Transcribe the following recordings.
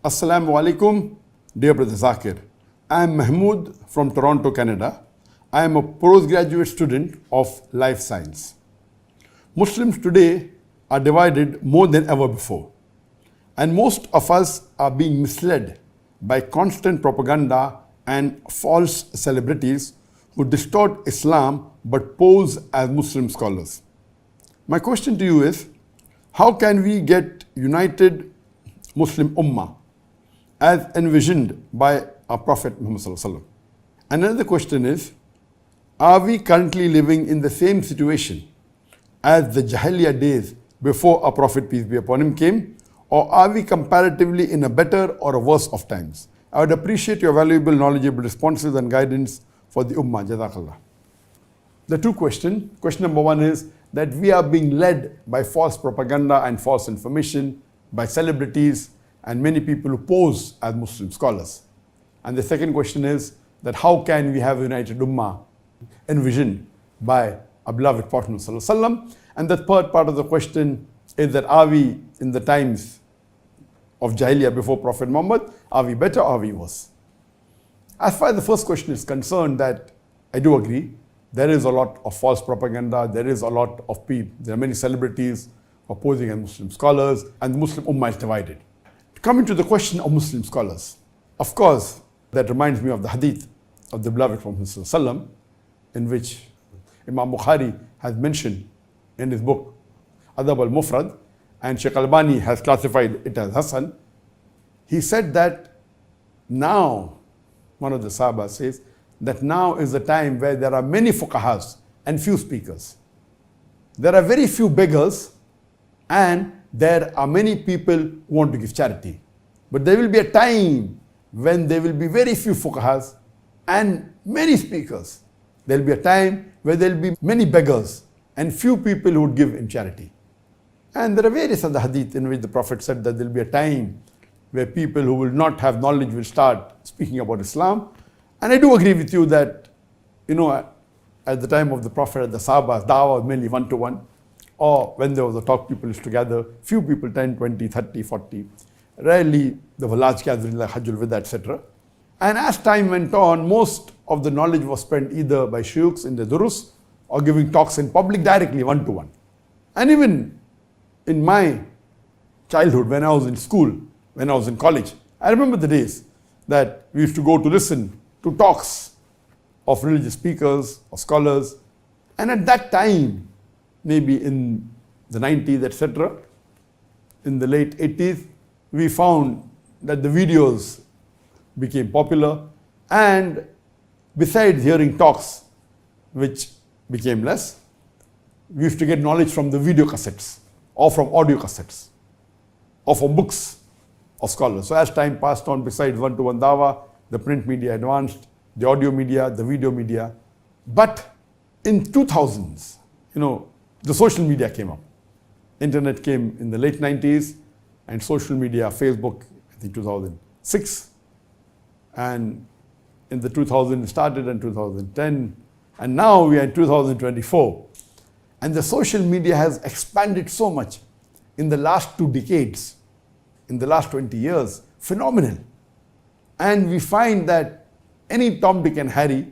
Assalamu alaikum, dear brother Zakir. I am Mahmood from Toronto, Canada. I am a postgraduate student of life science. Muslims today are divided more than ever before. And most of us are being misled by constant propaganda and false celebrities who distort Islam but pose as Muslim scholars. My question to you is, how can we get united Muslim Ummah as envisioned by our Prophet Muhammad Sallallahu Alaihi Wasallam? Another question is, are we currently living in the same situation as the Jahiliyyah days before our Prophet, peace be upon him, came, or are we comparatively in a better or a worse of times? I would appreciate your valuable, knowledgeable responses and guidance for the Ummah. Jazakallah. The two questions. Question number one is that we are being led by false propaganda and false information by celebrities and many people who pose as Muslim scholars. And the second question is that how can we have a united Ummah envisioned by our beloved Prophet Sallallahu Alaihi Wasallam? And the third part of the question is that are we in the times of Jahiliyyah before Prophet Muhammad? Are we better or are we worse? As far as the first question is concerned, that I do agree, there is a lot of false propaganda, there is a lot of people, there are many celebrities opposing as Muslim scholars, and the Muslim Ummah is divided. Coming to the question of Muslim scholars, of course, that reminds me of the hadith of the beloved Prophet Sallallahu Alaihi Wasallam, in which Imam Bukhari has mentioned in his book Adab al-Mufrad, and Sheikh Albani has classified it as Hasan. He said that now, one of the Sahaba says, that now is the time where there are many fuqahas and few speakers. There are very few beggars and there are many people who want to give charity. But there will be a time when there will be very few fuqahas and many speakers. There will be a time where there will be many beggars and few people who would give in charity. And there are various other hadith in which the Prophet said that there will be a time where people who will not have knowledge will start speaking about Islam. And I do agree with you that, at the time of the Prophet, the Sahabas, da'wah was mainly one-to-one. Or when there was a talk, people used to gather, few people, 10, 20, 30, 40. Rarely there were large gatherings like Hajjul Wida, etc. And as time went on, most of the knowledge was spent either by shuyukhs in the durus or giving talks in public directly, one-to-one. And even in my childhood, when I was in school, when I was in college, I remember the days that we used to go to listen to talks of religious speakers or scholars. And at that time, maybe in the 90s, etc., in the late 80s, we found that the videos became popular. And besides hearing talks, which became less, we used to get knowledge from the video cassettes or from audio cassettes or from books of scholars. So as time passed on, besides one-to-one dawah, the print media advanced, the audio media, the video media. But in 2000s, the social media came up. Internet came in the late 90s, and social media, Facebook, I think 2006. And in the 2000s, it started in 2010. And now we are in 2024. And the social media has expanded so much in the last 2 decades, in the last 20 years, phenomenal. And we find that any Tom, Dick and Harry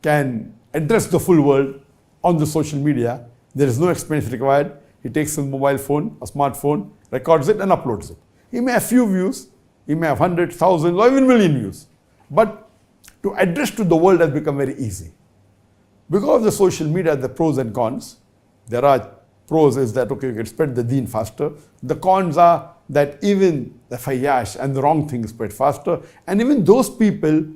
can address the full world on the social media. There is no expense required. He takes his mobile phone, a smartphone, records it and uploads it. He may have few views, he may have hundreds, thousands, or even million views. But to address to the world has become very easy. Because of the social media, the pros and cons. There are pros is that, okay, you can spread the deen faster. The cons are that even the fayyash and the wrong things spread faster. And even those people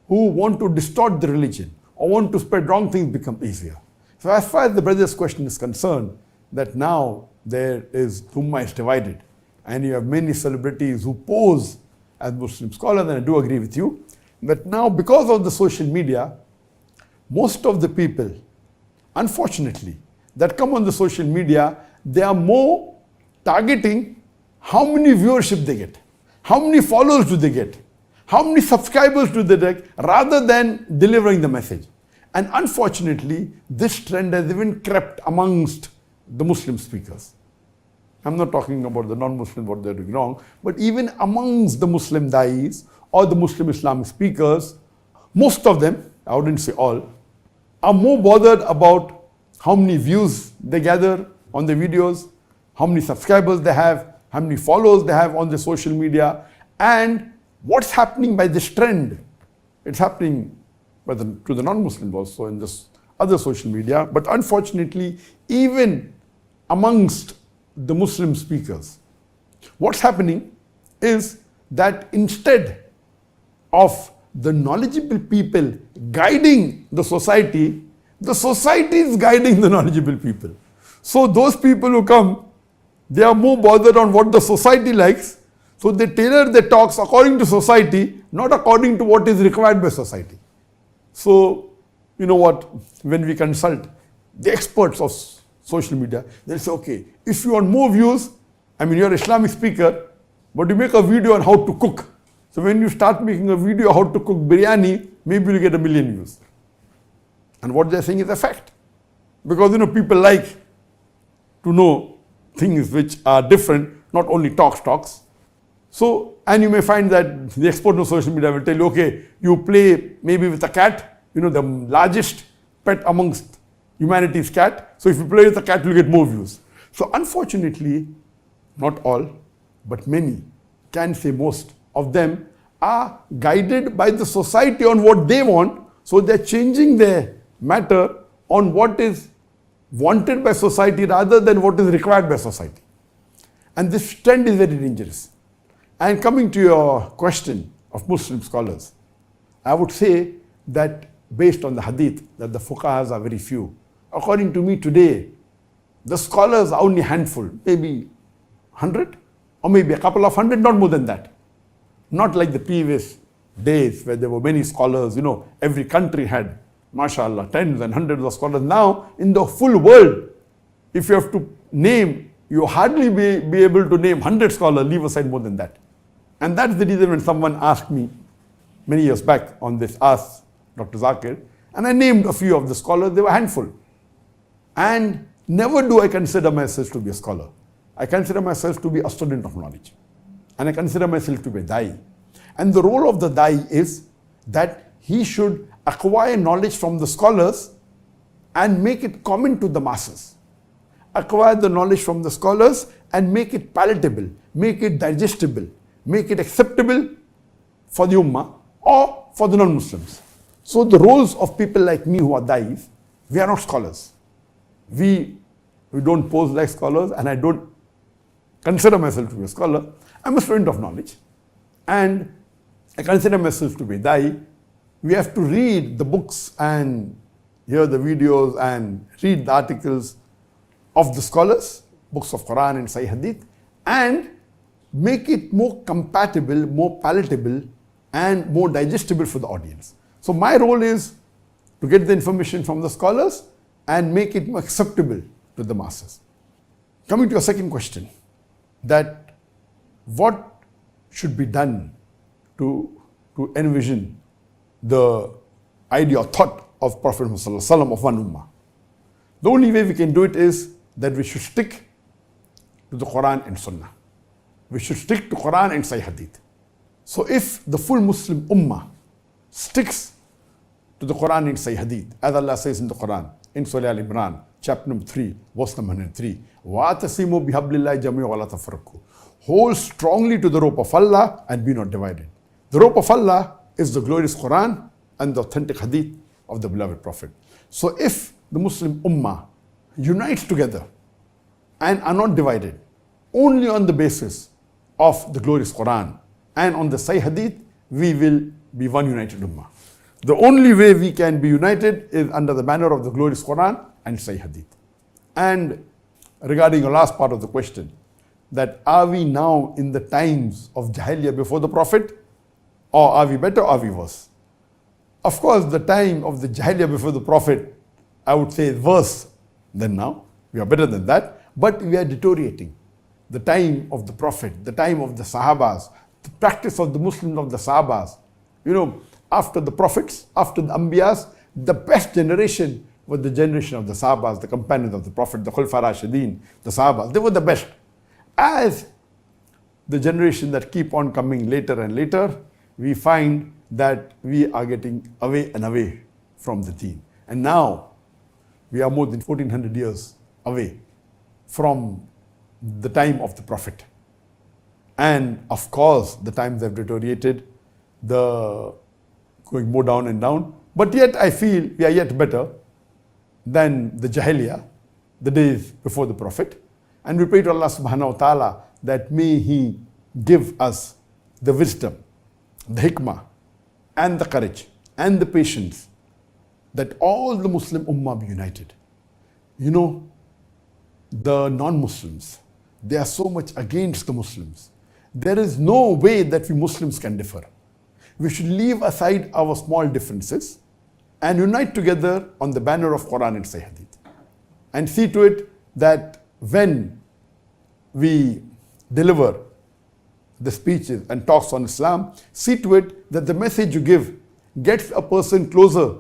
who want to distort the religion or want to spread wrong things become easier. So as far as the brother's question is concerned, that now there is Ummah is divided and you have many celebrities who pose as Muslim scholars, and I do agree with you, that now because of the social media, most of the people, unfortunately, that come on the social media, they are more targeting how many viewership they get, how many followers do they get, how many subscribers do they get, rather than delivering the message. And unfortunately, this trend has even crept amongst the Muslim speakers. I'm not talking about the non-Muslims, what they're doing wrong, but even amongst the Muslim da'is or the Muslim Islamic speakers, most of them, I wouldn't say all, are more bothered about how many views they gather on the videos, how many subscribers they have, how many followers they have on the social media, and what's happening by this trend. It's happening to the non-Muslims also in this other social media, but unfortunately, even amongst the Muslim speakers, what's happening is that instead of the knowledgeable people guiding the society is guiding the knowledgeable people. So those people who come, they are more bothered on what the society likes, so they tailor their talks according to society, not according to what is required by society. So, you know what, when we consult the experts of social media, they'll say, okay, if you want more views, you're an Islamic speaker, but you make a video on how to cook. So when you start making a video how to cook biryani, maybe you'll get 1 million views. And what they're saying is a fact. Because, people like to know things which are different, not only talks. So, and you may find that the expert on social media will tell you, okay, you play maybe with a cat, the largest pet amongst humanity's cat. So if you play with a cat, you'll get more views. So unfortunately, not all, but many, can say most of them, are guided by the society on what they want. So they're changing their matter on what is wanted by society rather than what is required by society. And this trend is very dangerous. And coming to your question of Muslim scholars, I would say that based on the hadith, that the fuqahas are very few. According to me today, the scholars are only a handful, maybe 100 or maybe a couple of hundred, not more than that. Not like the previous days where there were many scholars, every country had, mashallah, tens and hundreds of scholars. Now, in the full world, if you have to name, you hardly be able to name 100 scholars, leave aside more than that. And that's the reason when someone asked me many years back on this, asked Dr. Zakir, and I named a few of the scholars, they were a handful. And never do I consider myself to be a scholar. I consider myself to be a student of knowledge. And I consider myself to be a da'i. And the role of the da'i is that he should acquire knowledge from the scholars and make it common to the masses. Acquire the knowledge from the scholars and make it palatable, make it digestible, make it acceptable for the ummah or for the non-Muslims. So the roles of people like me who are da'is, we are not scholars. We don't pose like scholars, and I don't consider myself to be a scholar. I'm a student of knowledge, and I consider myself to be a da'i. We have to read the books and hear the videos and read the articles of the scholars, books of Quran and Sahih Hadith, and make it more compatible, more palatable, and more digestible for the audience. So my role is to get the information from the scholars and make it more acceptable to the masses. Coming to your second question, that what should be done to envision the idea or thought of Prophet Muhammad ﷺ of one ummah. The only way we can do it is that we should stick to the Quran and Sunnah. We should stick to Quran and Sahih Hadith. So if the full Muslim ummah sticks to the Quran and Sahih Hadith, as Allah says in the Quran, in Surah Al-Imran, chapter number 3, verse number 103, وَاتَصِمُوا بِحَبْلِ اللَّهِ جَمِيعًا وَلَا تَفَرَّقُوا. Hold strongly to the rope of Allah and be not divided. The rope of Allah is the glorious Quran and the authentic Hadith of the beloved Prophet. So if the Muslim ummah unites together and are not divided only on the basis of the glorious Quran and on the Sahih Hadith, we will be one united ummah. The only way we can be united is under the banner of the glorious Quran and Sahih Hadith. And regarding the last part of the question, that are we now in the times of Jahiliyyah before the Prophet, or are we better or are we worse? Of course, the time of the Jahiliyyah before the Prophet, I would say, is worse than now. We are better than that, but we are deteriorating. The time of the Prophet, the time of the Sahabas, the practice of the Muslims of the Sahabas, after the Prophets, after the Anbiyas, the best generation was the generation of the Sahabas, the companions of the Prophet, the Khulafā Rashidin, the Sahabas. They were the best. as the generation that keep on coming later and later, we find that we are getting away and away from the deen. And now we are more than 1400 years away from the time of the Prophet. And of course, the times have deteriorated, the going more down and down. But yet I feel we are yet better than the Jahiliyyah, the days before the Prophet. And we pray to Allah subhanahu wa ta'ala that may He give us the wisdom, the hikmah, and the courage, and the patience, that all the Muslim Ummah be united. You know, the non-Muslims, they are so much against the Muslims. There is no way that we Muslims can differ. We should leave aside our small differences and unite together on the banner of Quran and Sahih Hadith. And see to it that when we deliver the speeches and talks on Islam, see to it that the message you give gets a person closer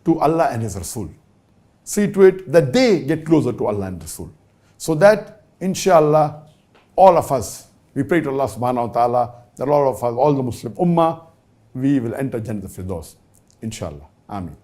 to Allah and His Rasul. See to it that they get closer to Allah and Rasul. So that, inshallah, all of us, we pray to Allah subhanahu wa ta'ala that all of us, all the Muslim Ummah, we will enter Jannat al-Firdaus. Inshallah. Ameen.